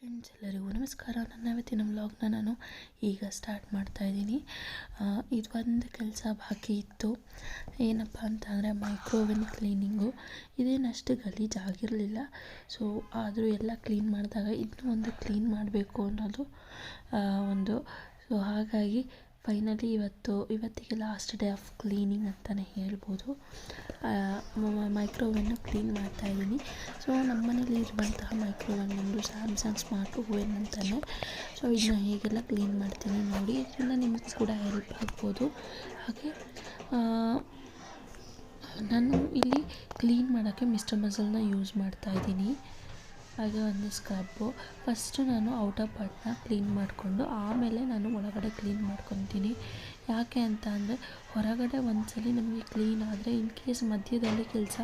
Friends ಎಲ್ಲರಿಗೂ ನಮಸ್ಕಾರ. ನನ್ನ ಇವತ್ತಿನ ವ್ಲಾಗ್ನ ನಾನು ಈಗ ಸ್ಟಾರ್ಟ್ ಮಾಡ್ತಾ ಇದ್ದೀನಿ. ಇದು ಒಂದು ಕೆಲಸ ಬಾಕಿ ಇತ್ತು. ಏನಪ್ಪ ಅಂತಂದರೆ ಮೈಕ್ರೋವೇವ್ ಕ್ಲೀನಿಂಗು. ಇದೇನಷ್ಟು ಗಲೀಜಾಗಿರಲಿಲ್ಲ. ಸೊ ಆದರೂ ಎಲ್ಲ ಕ್ಲೀನ್ ಮಾಡಿದಾಗ ಇನ್ನೂ ಒಂದು ಕ್ಲೀನ್ ಮಾಡಬೇಕು ಅನ್ನೋದು ಸೊ ಹಾಗಾಗಿ ಫೈನಲಿ ಇವತ್ತಿಗೆ ಲಾಸ್ಟ್ ಡೇ ಆಫ್ ಕ್ಲೀನಿಂಗ್ ಅಂತಲೇ ಹೇಳ್ಬೋದು. ಮೈಕ್ರೋವೇವ್ನ ಕ್ಲೀನ್ ಮಾಡ್ತಾಯಿದ್ದೀನಿ. ಸೊ ನಮ್ಮ ಮನೇಲಿ ಇರುವಂತಹ ಮೈಕ್ರೋವೇವ್ ನಮ್ಮದು ಸ್ಯಾಮ್ಸಂಗ್ ಸ್ಮಾರ್ಟ್ ಓವೆನ್ ಅಂತಲೇ. ಸೊ ಇದನ್ನ ಹೇಗೆಲ್ಲ ಕ್ಲೀನ್ ಮಾಡ್ತೀನಿ ನೋಡಿ, ಇದರಿಂದ ನಿಮಗೂ ಕೂಡ ಹೆಲ್ಪ್ ಆಗ್ಬೋದು. ಹಾಗೆ ನಾನು ಇಲ್ಲಿ ಕ್ಲೀನ್ ಮಾಡೋಕ್ಕೆ ಮಿಸ್ಟರ್ ಮಸಲ್ನ ಯೂಸ್ ಮಾಡ್ತಾಯಿದ್ದೀನಿ. ಹಾಗೆ ಒಂದು ಸ್ಕ್ರಬ್ಬು. ಫಸ್ಟು ನಾನು ಔಟರ್ ಪಾರ್ಟ್ನ ಕ್ಲೀನ್ ಮಾಡಿಕೊಂಡು ಆಮೇಲೆ ನಾನು ಒಳಗಡೆ ಕ್ಲೀನ್ ಮಾಡ್ಕೊತೀನಿ. ಯಾಕೆ ಅಂತ ಅಂದರೆ ಹೊರಗಡೆ ಒಂದ್ಸಲಿ ನಮಗೆ ಕ್ಲೀನ್ ಆದರೆ ಇನ್ ಕೇಸ್ ಮಧ್ಯದಲ್ಲಿ ಕೆಲಸ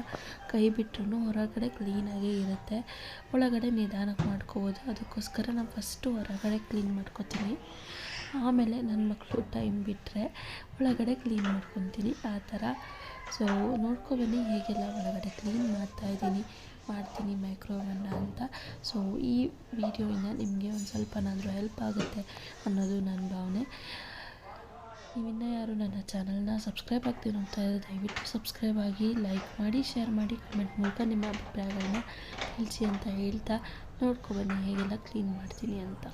ಕೈ ಬಿಟ್ಟರು ಹೊರಗಡೆ ಕ್ಲೀನಾಗೇ ಇರುತ್ತೆ, ಒಳಗಡೆ ನಿಧಾನಕ್ಕೆ ಮಾಡ್ಕೋಬೋದು. ಅದಕ್ಕೋಸ್ಕರ ನಾನು ಫಸ್ಟು ಹೊರಗಡೆ ಕ್ಲೀನ್ ಮಾಡ್ಕೊತೀನಿ, ಆಮೇಲೆ ನನ್ನ ಮಕ್ಕಳು ಟೈಮ್ ಬಿಟ್ಟರೆ ಒಳಗಡೆ ಕ್ಲೀನ್ ಮಾಡ್ಕೊತೀನಿ, ಆ ಥರ. ಸೊ ನೋಡ್ಕೊಬನ್ನಿ ಹೇಗೆಲ್ಲ ಒಳಗಡೆ ಕ್ಲೀನ್ ಮಾಡ್ತೀನಿ ಮೈಕ್ರೋವೇವ್ನ ಅಂತ. ಸೊ ಈ ವಿಡಿಯೋಯಿಂದ ನಿಮಗೆ ಒಂದು ಸ್ವಲ್ಪನಾದರೂ ಹೆಲ್ಪ್ ಆಗುತ್ತೆ ಅನ್ನೋದು ನನ್ನ ಭಾವನೆ. ನೀವಿನ್ನೂ ಯಾರು ನನ್ನ ಚಾನಲ್ನ ಸಬ್ಸ್ಕ್ರೈಬ್ ಆಗ್ತೀವಿ ನೋಡ್ತಾ ಇದ್ದರೆ ದಯವಿಟ್ಟು ಸಬ್ಸ್ಕ್ರೈಬ್ ಆಗಿ, ಲೈಕ್ ಮಾಡಿ, ಶೇರ್ ಮಾಡಿ, ಕಮೆಂಟ್ ಮೂಲಕ ನಿಮ್ಮ ಅಭಿಪ್ರಾಯಗಳನ್ನ ತಿಳಿಸಿ ಅಂತ ಹೇಳ್ತಾ ನೋಡ್ಕೊಬನ್ನಿ ಹೇಗೆಲ್ಲ ಕ್ಲೀನ್ ಮಾಡ್ತೀನಿ ಅಂತ.